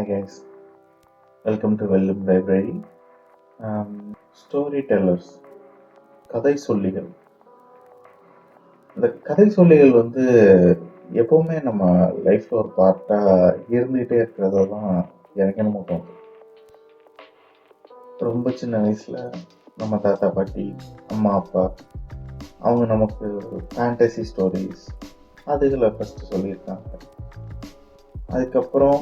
Hi guys, welcome to Vellum Library. Story tellers, கதை சொல்லிகள். இந்த கதை சொல்லிகள் எப்போவுமே நம்ம லைஃப்பில் ஒரு பார்ட்டாக இருந்துகிட்டே இருக்கிறத தான் எனக்கு என்னமோ தோணும். ரொம்ப சின்ன வயசில் நம்ம தாத்தா பாட்டி, அம்மா அப்பா அவங்க நமக்கு ஃபேண்டசி ஸ்டோரிஸ் அதுகளை ஃபஸ்ட்டு சொல்லியிருக்காங்க. அதுக்கப்புறம்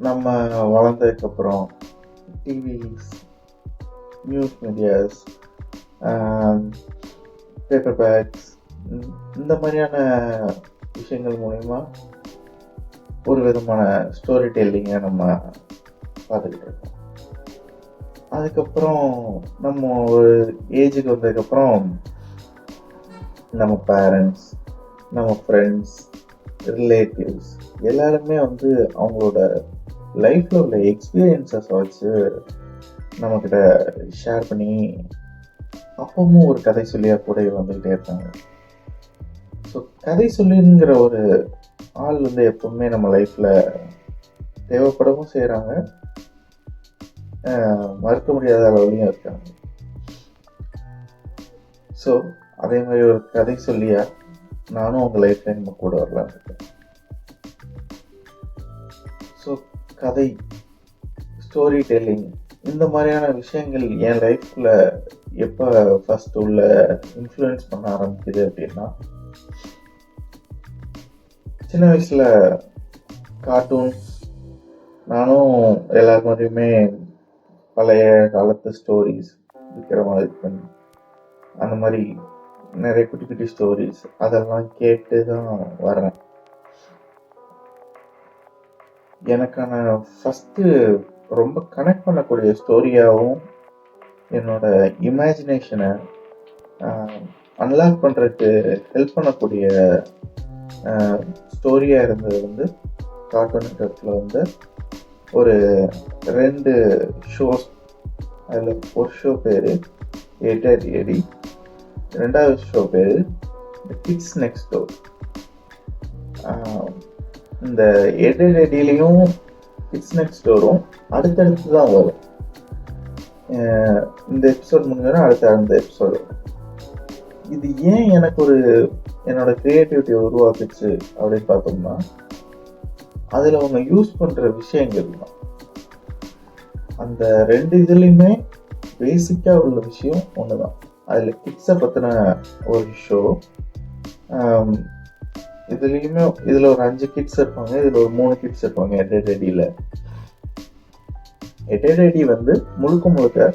நம்ம வளர்ந்ததுக்கப்புறம் TVs, news medias, paper bags, இந்த மாதிரியான விஷயங்கள் மூலிமா ஒரு விதமான ஸ்டோரி டெல்லிங்கை நம்ம பார்த்துக்கிட்டு இருக்கோம். அதுக்கப்புறம் நம்ம ஒரு ஏஜுக்கு வந்ததுக்கப்புறம் நம்ம பேரண்ட்ஸ், நம்ம ஃப்ரெண்ட்ஸ், ரிலேட்டிவ்ஸ் எல்லாருமே அவங்களோட லைஃப்பில் உள்ள எக்ஸ்பீரியன்ஸஸை வச்சு நம்மக்கிட்ட ஷேர் பண்ணி அப்பவும் ஒரு கதை சொல்லியாக கூட வந்துக்கிட்டே இருக்காங்க. ஸோ கதை சொல்லிங்கிற ஒரு ஆள் எப்பவுமே நம்ம லைஃப்பில் தேவைப்படவும் செய்கிறாங்க, மறுக்க முடியாத அளவுலையும் இருக்காங்க. ஸோ அதே மாதிரி ஒரு கதை சொல்லியா நானும் உங்கள் லைஃப்பில் நம்ம கூட வரலான்னு இருக்கேன். ஸோ கதை, ஸ்டோரி டெல்லிங், இந்த மாதிரியான விஷயங்கள் என் லைஃப்பில் எப்போ ஃபஸ்ட் உள்ள இன்ஃப்ளூயன்ஸ் பண்ண ஆரம்பிக்குது அப்படின்னா, சின்ன வயசில் கார்ட்டூன்ஸ், நானும் எல்லார் மாதிரியுமே பழைய காலத்து ஸ்டோரிஸ் விக்ரமாதித்தன், அந்த மாதிரி நிறைய குட்டி குட்டி ஸ்டோரிஸ் அதெல்லாம் கேட்டு தான் வரேன். எனக்கான ஃபஸ்ட்டு ரொம்ப கனெக்ட் பண்ணக்கூடிய ஸ்டோரியாகவும் என்னோட இமேஜினேஷனை அன்லாக் பண்ணுறதுக்கு ஹெல்ப் பண்ணக்கூடிய ஸ்டோரியாக இருந்தது கார்ட்டூன் நெட்வொர்க்கில் ஒரு 2 ஷோஸ். அதில் ஒரு ஷோ பேர் ஏட்டர் ஏடி, 2வது ஷோ பேர் கிட்ஸ் நெக்ஸ்ட் டோர். இந்த ஏட்டர் கிட்ஸ் நெக்ஸ்ட் டோரும் அடுத்தடுத்து தான் வரும். இந்த எபிசோட் முடிஞ்சோன்னா அடுத்த எபிசோடு வரும். இது ஏன் எனக்கு என்னோட கிரியேட்டிவிட்டியை உருவாக்குச்சு அப்படின்னு பார்த்தோம்னா, அதில் அவங்க யூஸ் பண்ணுற விஷயங்கள் தான். அந்த 2 இதுலேயுமே பேசிக்காக உள்ள விஷயம் ஒன்று தான். அதில் கிட்ஸை பற்றின ஒரு ஷோ, இதில் ஒரு 5 கிட்ஸ் இருப்பாங்க, இதில் ஒரு 3 கிட்ஸ் இருப்பாங்க. எட்டேடி முழுக்க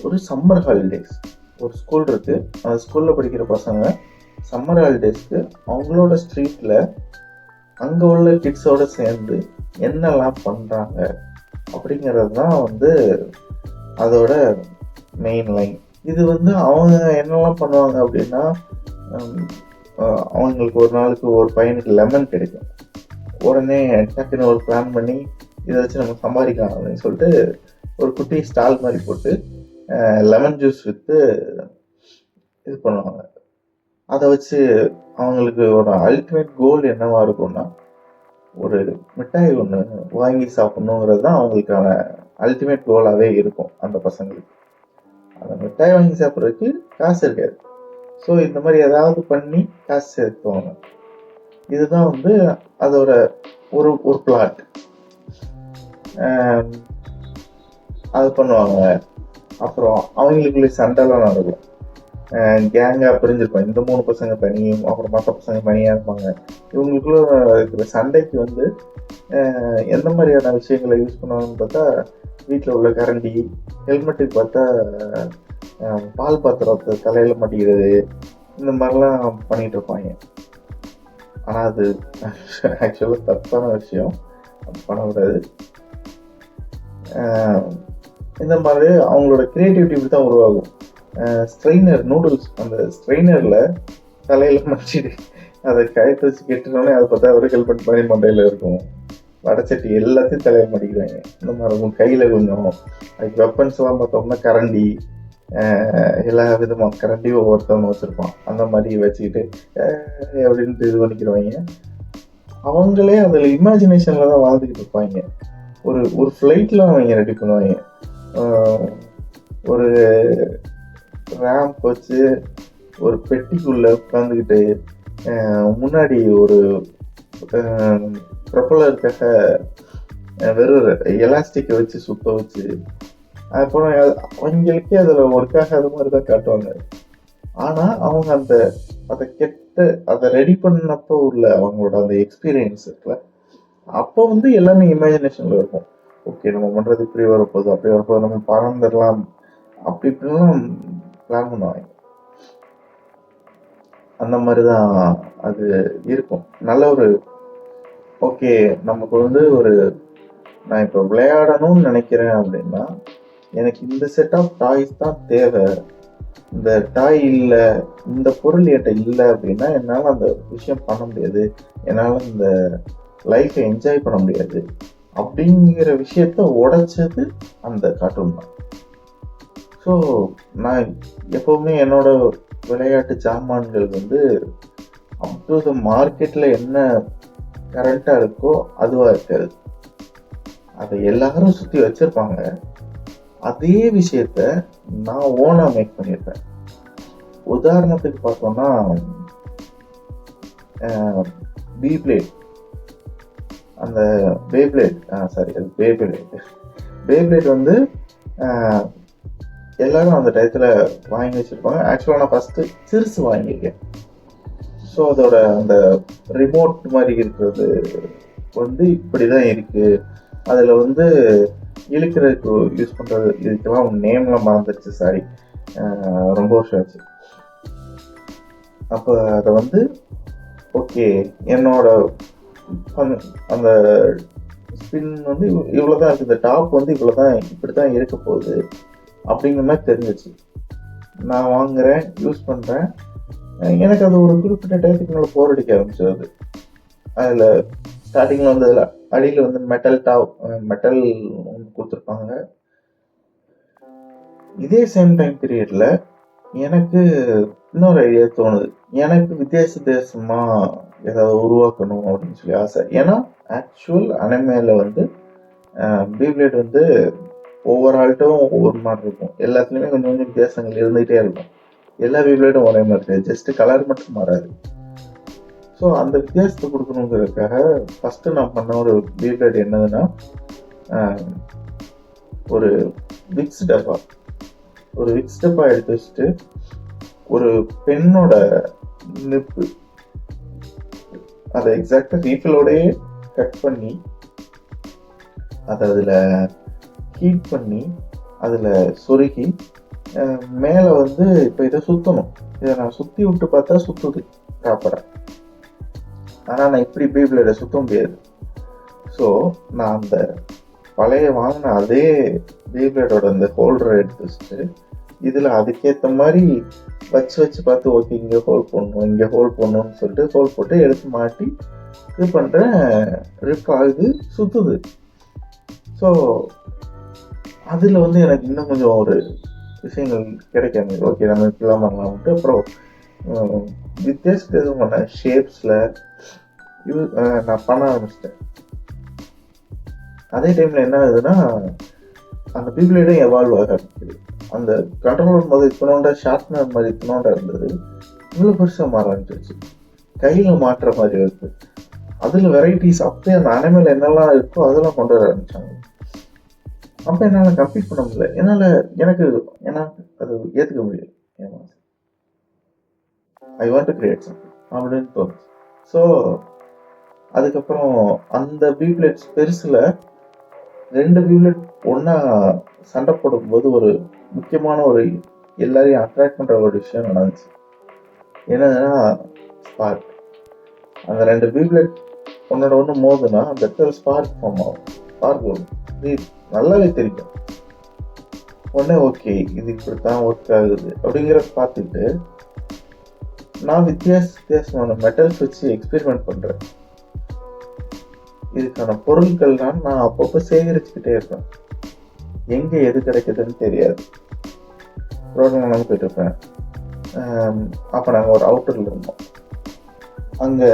ஒரு சம்மர் ஹாலிடேஸ். ஒரு ஸ்கூல் இருக்கு, அந்த ஸ்கூலில் படிக்கிற பசங்க சம்மர் ஹாலிடேஸ்க்கு அவங்களோட ஸ்ட்ரீட்டில் அங்கே உள்ள கிட்ஸோடு சேர்ந்து என்னெல்லாம் பண்ணுறாங்க அப்படிங்கிறது தான் அதோட மெயின் லைன். இது அவங்க என்னெல்லாம் பண்ணுவாங்க அப்படின்னா, அவங்களுக்கு ஒரு நாளுக்கு ஒரு பையனுக்கு லெமன் கிடைக்கும். உடனே டக்குன்னு ஒரு பிளான் பண்ணி இதை வச்சு நம்ம சம்பாதிக்கலாம் அப்படின்னு சொல்லிட்டு ஒரு குட்டி ஸ்டால் மாதிரி போட்டு லெமன் ஜூஸ் விற்று இது பண்ணுவாங்க. அதை வச்சு அவங்களுக்கு ஒரு அல்டிமேட் கோல் என்னவா இருக்கும்னா, ஒரு மிட்டாய் ஒன்று வாங்கி சாப்பிட்ணுங்கிறது தான் அவங்களுக்கான அல்டிமேட் கோலாகவே இருக்கும். அந்த பசங்களுக்கு அந்த மிட்டாய் வாங்கி சாப்பிட்றதுக்கு காசு இருக்காது. ஸோ இந்த மாதிரி ஏதாவது பண்ணி காசு சேர்த்துவாங்க. இதுதான் அதோட ஒரு பிளாட். அது பண்ணுவாங்க. அப்புறம் அவங்களுக்குள்ளே சண்டைலாம் நடக்கும். கேங்காக பிரிஞ்சிருப்பாங்க. இந்த 3 பசங்க தனியும், அப்புறம் மற்ற பசங்க தனியாக இருப்பாங்க. இவங்களுக்குள்ள இருக்கிற சண்டைக்கு எந்த மாதிரியான விஷயங்களை யூஸ் பண்ணுவாங்கன்னு பார்த்தா, வீட்டில் உள்ள கரண்டி, ஹெல்மெட்டுக்கு பார்த்தா பால் பாத்திரத்தை தலையில் மாட்டிக்கிறது, இந்த மாதிரிலாம் பண்ணிகிட்டு இருப்பாங்க. ஆனால் அது ஆக்சுவலாக தப்பான விஷயம், பண்ணக்கூடாது. இந்த மாதிரி அவங்களோட கிரியேட்டிவிட்டி இப்படி தான் உருவாகும். ஸ்ட்ரெயினர் நூடுல்ஸ், அந்த ஸ்ட்ரெயினரில் தலையில் மாட்டிட்டு அதை கயத்து வச்சு கெட்டுனோடனே அதை பார்த்தா ஒரு ஹெல்மெட் மாதிரி மண்டையில் இருக்கும். வடச்சட்டி எல்லாத்தையும் தலையில் மாட்டிக்கிறாங்க. இந்த மாதிரி இருக்கும். கையில் கொஞ்சம் அதுக்கு வெப்பன்ஸ்லாம் பார்த்தோம்னா கரண்டி, எல்லா விதமாக கரண்டியும் ஒவ்வொருத்தவங்க வச்சுருப்பான். அந்த மாதிரி வச்சுக்கிட்டு அப்படின்ட்டு இது பண்ணிக்கிறவங்க அவங்களே அதில் இமேஜினேஷனில் தான் வாழ்ந்துக்கிட்டு இருப்பாங்க. ஒரு ஒரு ஃப்ளைட்டில் அவங்க ரெடி பண்ணுவாங்க. ஒரு ரேம்ப் வச்சு ஒரு பெட்டிக்குள்ளே உட்காந்துக்கிட்டு முன்னாடி ஒரு ப்ரொப்பலருக்காக வெறும் எலாஸ்டிக்கை வச்சு சுத்த வச்சு அப்புறம் அவங்களுக்கே அதில் ஒர்க் ஆகாத மாதிரி தான் காட்டுவாங்க. ஆனால் அவங்க அதை ரெடி பண்ணப்போ உள்ள அவங்களோட அந்த எக்ஸ்பீரியன்ஸ் இருக்குல்ல, அப்போ வந்து எல்லாமே இமேஜினேஷனில் இருக்கும். ஓகே, நம்ம பண்ணுறது இப்படி வரப்போகுது, அப்படி வரப்போகுது, நம்ம பறந்துடலாம், அப்படி இப்படிலாம் பிளான் பண்ணுவாங்க. அந்த மாதிரி தான் அது இருக்கும். நல்ல ஒரு ஓகே, நமக்கு வந்து நான் இப்போ விளையாடணும்னு நினைக்கிறேன் அப்படின்னா எனக்கு இந்த செட் ஆஃப் டாய்ஸ் தான் தேவை. இந்த டாய் இல்லை, இந்த பொருள் என்கிட்ட இல்லை அப்படின்னா என்னால் அந்த விஷயம் பண்ண முடியாது, என்னால் இந்த லைஃப்பை என்ஜாய் பண்ண முடியாது அப்படிங்கிற விஷயத்த உடைச்சது அந்த கார்ட்டூன் தான். ஸோ நான் எப்போவுமே என்னோட விளையாட்டு சாமான்கள் வந்து அப் டு த மார்க்கெட்டில் என்ன கரண்ட்டாக இருக்கோ அதுவாக இருக்காது. அதை எல்லாரும் சுற்றி வச்சிருப்பாங்க. அதே விஷயத்த நான் ஓனாக மேக் பண்ணியிருப்பேன். உதாரணத்துக்கு பார்த்தோம்னா பீப்ளேட், அந்த பேப்ளேட் அது பேப்ளேட் வந்து எல்லாரும் அந்த டயத்தில் வாங்கி வச்சுருப்பாங்க. ஆக்சுவலாக நான் ஃபஸ்ட்டு சிறுசு வாங்கியிருக்கேன். ஸோ அதோட அந்த ரிமோட் மாதிரி இருக்கிறது வந்து இப்படி தான் இருக்குது. அதில் வந்து இழுக்கிறதுக்கு யூஸ் பண்ணுறது, இதுக்கெல்லாம் நேம்லாம் மறந்துடுச்சு, சாரி, ரொம்ப வருஷம் ஆச்சு. அப்போ அதை வந்து ஓகே, என்னோட அந்த ஸ்பின் வந்து இவ்வளோ தான் இருக்குது, இந்த டாப் வந்து இவ்வளோ தான், இப்படி தான் இருக்க போகுது அப்படிங்கிற மாதிரி தெரிஞ்சிச்சு. நான் வாங்குகிறேன், யூஸ் பண்ணுறேன். எனக்கு அது ஒரு குறிப்பிட்ட டயத்துக்கு மேலே போர் அடிக்க ஆரம்பிச்சது. அதில் ஸ்டார்டிங்கில் வந்து அதில் அடியில் வந்து மெட்டல் கொடுத்துருப்பாங்க. இதே சேம் டைம் பீரியடில் எனக்கு இன்னொரு ஐடியா தோணுது. எனக்கு வித்தியாசமாக ஏதாவது உருவாக்கணும் அப்படின்னு சொல்லி ஆசை. ஏன்னா ஆக்சுவல் அனிமேல வந்து பீப்ளேட் வந்து ஒவ்வொரு ஆள்கிட்டும் ஒவ்வொரு மாதிரி இருக்கும். எல்லாத்துலேயுமே கொஞ்சம் கொஞ்சம் வித்தியாசங்கள் இருந்துகிட்டே இருக்கும். எல்லா பீப்ளேட்டும் ஒரே மாதிரி இருக்காது, ஜஸ்ட் கலர் மட்டும் மாறாது. ஸோ அந்த வித்தியாசத்தை கொடுக்கணுங்கிறதுக்காக ஃபஸ்ட்டு நான் பண்ண ஒரு பீப்ளேட் என்னதுன்னா, ஒரு விக்ஸ் டப்பா எடுத்து வச்சுட்டு ஒரு பெண்ணோட நிப்பு அதை எக்ஸாக்டாக ரீஃபிலோடையே கட் பண்ணி அதை அதில் ஹீட் பண்ணி அதில் சொருகி மேலே வந்து இப்போ இதை சுற்றணும். இதை நான் சுற்றி விட்டு பார்த்தா சுற்றுது ப்ராப்பராக. ஆனால் நான் இப்படி பீப்ளேடை சுற்ற முடியாது. ஸோ நான் அந்த பழைய வாங்கின அதே பீப்ளேடோட அந்த ஹோல்டரை எடுத்து வச்சுட்டு இதில் அதுக்கேற்ற மாதிரி வச்சு பார்த்து ஓகே இங்கே ஹோல் போடணும்னு சொல்லிட்டு ஹோல் போட்டு எடுத்து மாட்டி இது பண்ணுறேன். ரிப் ஆகுது, சுற்றுது. ஸோ அதில் வந்து எனக்கு இன்னும் கொஞ்சம் ஒரு விஷயங்கள் கிடைக்காது. ஓகே, நம்ம இப்படிலாம் பண்ணலாம்ட்டு அப்புறம் வித்தியாசமான ஷேப்ஸில் நான் பண்ண ஆரம்பிச்சிட்டேன். அதே டைமில் என்ன ஆகுதுன்னா அந்த பீப்ளேடும் எவால்வ் ஆக ஆரம்பிக்குது. அந்த கண்ட்ரோலர் மாதிரி இத்தனோண்ட ஷார்ப்னர் மாதிரி இத்தனோண்ட இருந்தது, இவ்வளோ பெருசாக மாற ஆரம்பிச்சிருச்சு. கையில் மாட்டுற மாதிரி இருக்குது. அதில் வெரைட்டிஸ் அப்படியே அந்த அனிமேல என்னெல்லாம் இருக்கோ அதெல்லாம் கொண்டு வர ஆரம்பித்தாங்க. அப்போ என்னால் கம்ப்ளீட் பண்ண முடியல. ஏன்னா அது ஏற்றுக்க முடியல. I want to create something அப்படின்னு தோணுச்சு. ஸோ அதுக்கப்புறம் அந்த பீப்ளேட்ஸ் பெருசில் 2 பீப்ளேட் ஒன்றா சண்டை போடும்போது ஒரு முக்கியமான ஒரு எல்லாரையும் அட்ராக்ட் பண்ணுற ஒரு விஷயம் நடந்துச்சு. என்னதுன்னா ஸ்பார்க். அந்த 2 பீப்ளேட் ஒன்னோட ஒன்று மோதுனா அந்த இடத்துல ஸ்பார்க் ஃபார்ம் ஆகும். ஸ்பார்க் வரும், இது நல்லாவே தெரியும். உடனே ஓகே இது இப்படித்தான் ஒர்க் ஆகுது அப்படிங்கிறத பார்த்துட்டு நான் வித்தியாசமான மெட்டல்ஸ் வச்சு எக்ஸ்பெரிமெண்ட் பண்ணுறேன். இதுக்கான பொருட்கள்லாம் நான் அப்பப்போ சேகரிச்சுக்கிட்டே இருப்பேன். எங்கே எது கிடைக்குதுன்னு தெரியாது. ரோட்டில் நடந்து போயிட்டு இருப்பேன். அப்போ நாங்கள் ஒரு அவுட்டரில் இருந்தோம். அங்கே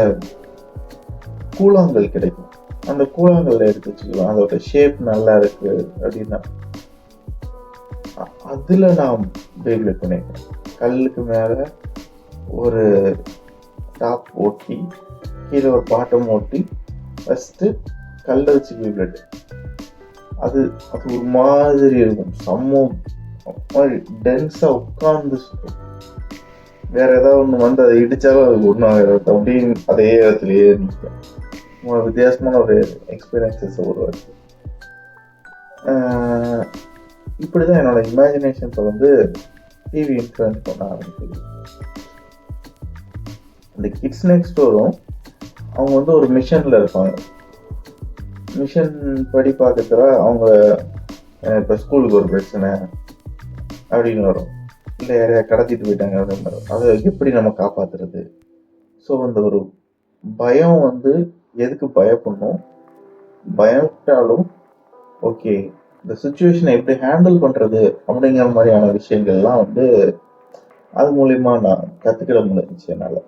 கூழாங்கல் கிடைக்கும். அந்த கூழாங்கல்ல எடுத்து வச்சுக்கலாம், அதோட ஷேப் நல்லா இருக்கு அப்படின்னா அதுல நான் பேபிளேட் பண்ணிருக்கேன். கல்லுக்கு மேல ஒரு டாப் ஓட்டி கீழே ஒரு பாட்டம் ஓட்டி ஃபஸ்ட்டு கல்லை வச்சு பேபிளேட். அது அது ஒரு மாதிரி இருக்கும், செம்ம மாதிரி டென்ஸாக உட்கார்ந்து வேற ஏதாவது ஒன்று வந்து அதை இடிச்சாலும் அது ஒன்றும் ஆகிறது, அப்படின்னு அதே இடத்துலயே நிற்கும். வித்தியாசமான ஒரு எக்ஸ்பீரியன்சஸ் உருவாச்சு. இப்படிதான் என்னோட இமேஜினேஷன்ஸை வந்து டிவி இன்ஃப்ளூயன்ஸ் பண்ண ஆரம்பிச்சது. அந்த கிட்ஸ் நெக்ஸ்ட் டோரும் அவங்க வந்து ஒரு மிஷன்ல இருப்பாங்க. மிஷன் படி பார்க்கறதுல அவங்க இப்போ ஸ்கூலுக்கு ஒரு பிரச்சனை அப்படின்னு வரும், இல்லை யாரையா கடத்திட்டு போயிட்டாங்க அப்படின்னு வரும். அதை எப்படி நம்ம காப்பாத்துறது? ஸோ அந்த ஒரு பயம் வந்து எதுக்கு பயப்படணும், பயப்பட்டாலும் ஓகே இந்த சுச்சுவேஷனை எப்படி ஹேண்டில் பண்றது அப்படிங்கிற மாதிரியான விஷயங்கள்லாம் வந்து அது மூலியமா நான் கற்றுக்கிட முடிஞ்சிச்சு என்னால்.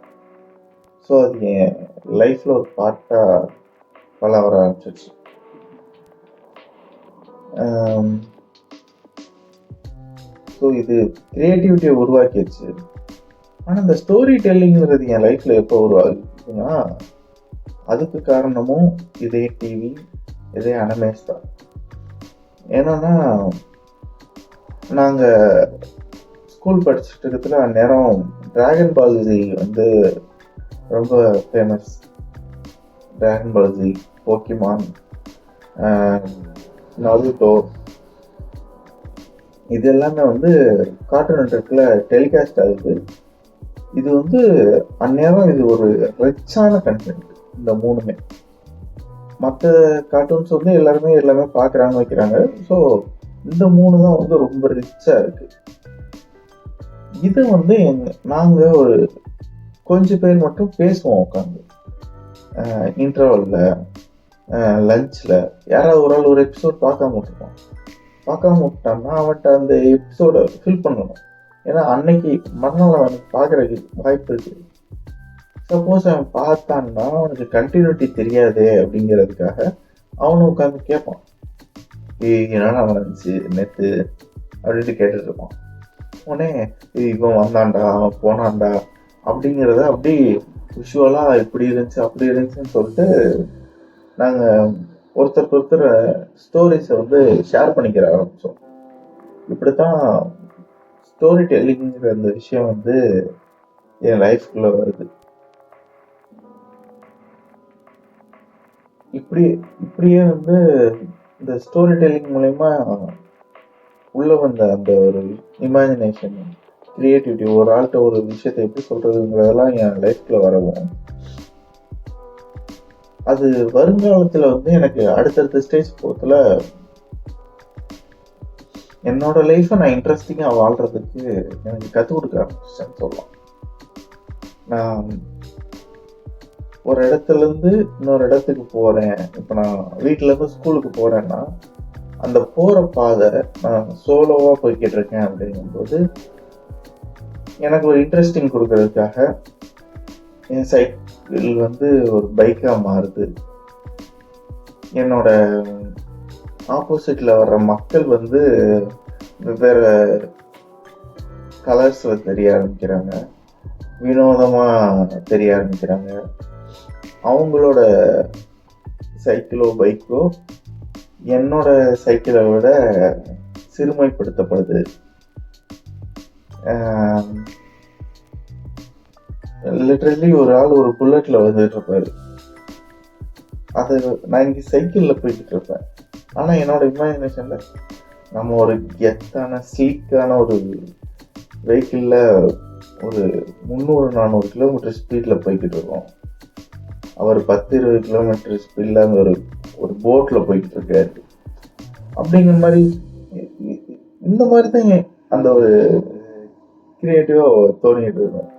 ஸோ அது என் லைஃப்பில் ஒரு பார்ட்டாக பல வர ஆரம்பிச்சிச்சு. ஸோ இது கிரியேட்டிவிட்டியை உருவாக்கிடுச்சு. ஆனால் இந்த ஸ்டோரி டெல்லிங்கிறது என் லைஃப்பில் எப்போ உருவாகுதுன்னா அதுக்கு காரணமும் இதே டிவி, இதே அனிமேஸ் தான். ஏன்னா நாங்கள் ஸ்கூல் படிச்சுட்டு இருக்கிறதுல அந்நேரம் டிராகன் பால் ஜி வந்து ரொம்ப famous. Dragon Ball Z, Pokemon, Naruto, இது எல்லாமே வந்து கார்ட்டூன் நெட்வொர்க்ல டெலிகாஸ்ட் ஆகுது. இது வந்து அந்நேரம் இது ஒரு ரிச்சான கண்டென்ட். இந்த மூணுமே மற்ற கார்ட்டூன்ஸ் வந்து எல்லாமே பார்க்குறாங்க வைக்கிறாங்க. ஸோ இந்த மூணு தான் வந்து ரொம்ப ரிச்சாக இருக்கு. இது வந்து நாங்கள் ஒரு கொஞ்சம் பேர் மட்டும் பேசுவோம் உட்காந்து இன்டர்வல்ல, லஞ்சில். யாராவது ஒரு ஆள் ஒரு எபிசோட் பார்க்காம விட்டுருப்பான். பார்க்காம விட்டான்னா அவன்கிட்ட அந்த எபிசோடை ஃபில் பண்ணணும். ஏன்னா அன்னைக்கு மறுநாள் அவனுக்கு பார்க்குறதுக்கு வாய்ப்பு இருக்கு. சப்போஸ் அவன் பார்த்தான்னா அவனுக்கு கண்டினியூட்டி தெரியாது அப்படிங்கிறதுக்காக அவனும் உட்காந்து கேட்பான், என்னடா நடந்துச்சு நேற்று அப்படின்ட்டு கேட்டுட்டு இருப்பான். உடனே இவன் வந்தான்டா, அவன் போனான்டா அப்படிங்கிறத அப்படி விஷுவலாக இப்படி இருந்துச்சு அப்படி இருந்துச்சுன்னு சொல்லிட்டு நாங்கள் ஒருத்தருக்கு ஒருத்தர் ஸ்டோரிஸை வந்து ஷேர் பண்ணிக்கிற ஆரம்பித்தோம். இப்படித்தான் ஸ்டோரி டெல்லிங்கிற அந்த விஷயம் வந்து என் லைஃப்குள்ளே வருது. இப்படியே வந்து இந்த ஸ்டோரி டெல்லிங் மூலயமா உள்ள வந்த அந்த ஒரு இமேஜினேஷன், கிரியேட்டிவிட்டி, ஒரு ஆள்கிட்ட ஒரு விஷயத்தை எப்படி சொல்றதுங்கிறதெல்லாம் என் லைஃப்ல வரவும், அது வருங்காலத்துல வந்து எனக்கு அடுத்தடுத்த ஸ்டேஜ் போகிறதுல என்னோட லைஃப்பை நான் இன்ட்ரெஸ்டிங்கா வாழ்றதுக்கு எனக்கு கற்றுக் கொடுக்க ஆரம்பிச்சேன்னு சொல்லலாம். நான் ஒரு இடத்துல இருந்து இன்னொரு இடத்துக்கு போறேன். இப்போ நான் வீட்டுல இருந்து ஸ்கூலுக்கு போறேன்னா அந்த போற பாதை நான் சோலோவா போய்கிட்டு இருக்கேன் அப்படிங்கும்போது எனக்கு ஒரு இன்ட்ரெஸ்டிங் கொடுக்கறதுக்காக என் சைக்கிள் வந்து ஒரு பைக்கா மாறுது. என்னோட ஆப்போசிட்ல வர்ற மக்கள் வந்து வெவ்வேறு கலர்ஸ்ல தெரிய ஆரம்பிக்கிறாங்க, வினோதமா தெரிய ஆரம்பிக்கிறாங்க. அவங்களோட சைக்கிளோ பைக்கோ என்னோட சைக்கிளை விட சிறுமைப்படுத்தப்படுது. லிட்டரலி ஒரு ஆள் ஒரு புல்லட்ல வந்துட்டு இருப்பாரு, அது நான் இங்கே சைக்கிளில் போய்கிட்டு இருப்பேன். ஆனால் என்னோட இமேஜினேஷன்ல நம்ம ஒரு கெத்தான ஸ்லீக்கான ஒரு வெஹிக்கிளில் ஒரு 300-400 கிலோமீட்டர் ஸ்பீடில் போய்கிட்டு இருக்கோம். அவர் 10-20 கிலோமீட்டர் ஸ்பீடில் ஒரு போட்டில் போய்கிட்டு இருக்காரு. அப்படிங்கிற மாதிரி இந்த மாதிரி தான் அந்த ஒரு கிரியேட்டிவாக தோணிட்டு இருக்கும்.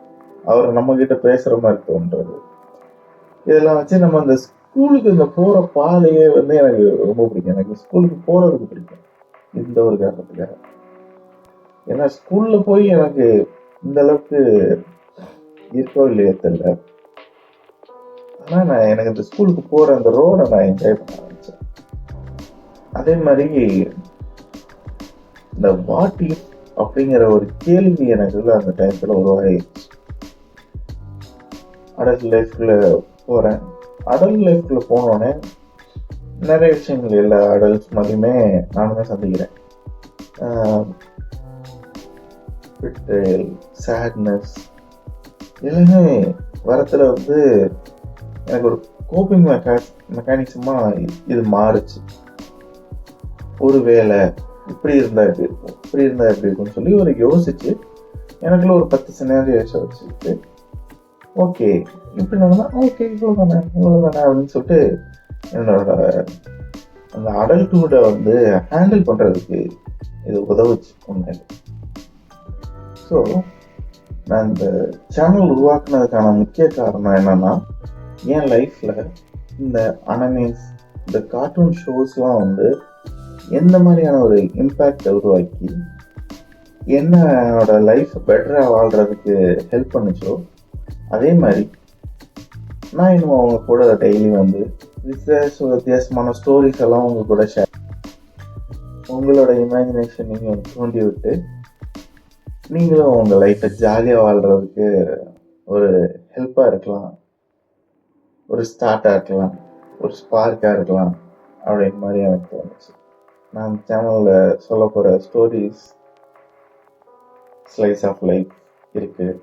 அவர் நம்ம கிட்ட பேசுகிற மாதிரி தோன்றது. இதெல்லாம் வச்சு நம்ம அந்த ஸ்கூலுக்கு இந்த போகிற பாதையே வந்து எனக்கு ரொம்ப பிடிக்கும். எனக்கு ஸ்கூலுக்கு போகிறதுக்கு பிடிக்கும் இந்த ஒரு காரணத்துக்காக. ஏன்னா ஸ்கூலில் போய் எனக்கு இந்த அளவுக்கு இருக்கோ இல்லையோ தெரியல, ஆனால் எனக்கு இந்த ஸ்கூலுக்கு போகிற அந்த ரோடை நான் என்ஜாய் பண்ண ஆரம்பித்தேன். அதே மாதிரி இந்த வாட் இஃப் அப்படிங்கிற ஒரு கேள்வி எனக்குள்ள அந்த டைத்தில் உருவாகிடுச்சு. அடல்ட் லைஃப்குள்ள போகிறேன். அடல்ட் லைஃப்குள்ள போனோடனே நிறைய விஷயங்கள் எல்லா அடல்ட்ஸ் மாதிரியுமே நானுமே சந்திக்கிறேன். சேட்னஸ் எல்லாமே வரத்தில் எனக்கு ஒரு கோப்பிங் மெக்கானிசமாக இது மாறுச்சு. ஒரு வேலை இப்படி இருந்தால் எப்படி இருக்கும், இப்படி இருந்தால் எப்படி இருக்கும்னு சொல்லி ஒரு யோசிச்சு எனக்குள்ள ஒரு 10 சினாரியோஸை வச்சுக்கிட்டு ஓகே இப்படி நடந்தா ஓகே இவ்வளோதானே அப்படின்னு சொல்லிட்டு என்னோட அந்த அடல்ட்ஹுட்டை ஹேண்டில் பண்ணுறதுக்கு இது உதவுச்சு உண்மையில. ஸோ நான் இந்த சேனல் உருவாக்குனதுக்கான முக்கிய காரணம் என்னன்னா, என் லைஃப்பில் இந்த அனிமேஸ் இந்த கார்ட்டூன் ஷோஸ்லாம் எந்த மாதிரியான ஒரு இம்பேக்டை உருவாக்கி என்னோட லைஃப் பெட்டராக வாழ்கிறதுக்கு ஹெல்ப் பண்ணுச்சோ, அதே மாதிரி நான் இன்னும் அவங்க கூட டெய்லி வித்தியாசமான ஸ்டோரிஸ் எல்லாம் உங்க கூட ஷேர், உங்களோட இமேஜினேஷன் நீங்கள் தூண்டி விட்டு நீங்களும் உங்கள் லைஃப்பை ஜாலியாக வாழ்கிறதுக்கு ஒரு ஹெல்ப்பாக இருக்கலாம், ஒரு ஸ்டார்ட்டாக இருக்கலாம், ஒரு ஸ்பார்க்காக இருக்கலாம் அப்படின்ற மாதிரி எனக்கு தோணுச்சு. நான் சேனலில் சொல்ல போகிற ஸ்டோரிஸ், ஸ்லைஸ் ஆஃப் லைஃப் இருக்குது,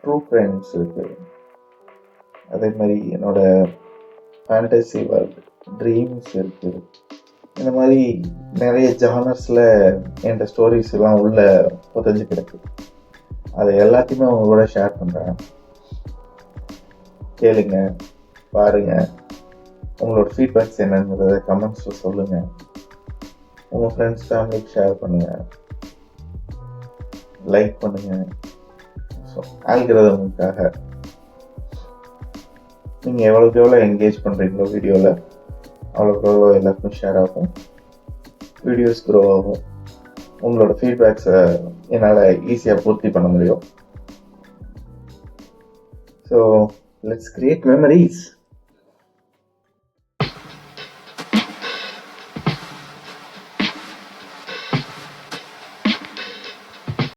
ட்ரூ கிரைம்ஸ் இருக்குது, அதே மாதிரி என்னோட ஃபேண்டசி வேர்ல்டு ட்ரீம்ஸ் இருக்குது. இந்த மாதிரி நிறைய ஜானர்ஸில் என்கிட்ட ஸ்டோரிஸ் எல்லாம் உள்ள புதஞ்சு கிடக்கு. அதை எல்லாத்தையுமே அவங்க கூட ஷேர் பண்ணுறேன். கேளுங்க, பாருங்கள். உங்களோட ஃபீட்பேக்ஸ் என்னங்கிறத கமெண்ட்ஸில் சொல்லுங்கள். உங்கள் ஃப்ரெண்ட்ஸ் ஃபேமிலிக்கு ஷேர் பண்ணுங்கள், லைக் பண்ணுங்கள். ஸோ ஆல்கிரிதமுக்காக நீங்கள் எவ்வளோக்கு எவ்வளோ என்கேஜ் பண்ணுறீங்களோ வீடியோவில் அவ்வளோக்கு எவ்வளோ எல்லாருக்கும் ஷேர் ஆகும், வீடியோஸ் க்ரோ ஆகும். உங்களோட ஃபீட்பேக்ஸை என்னால் ஈஸியாக பூர்த்தி பண்ண முடியும். So let's create memories.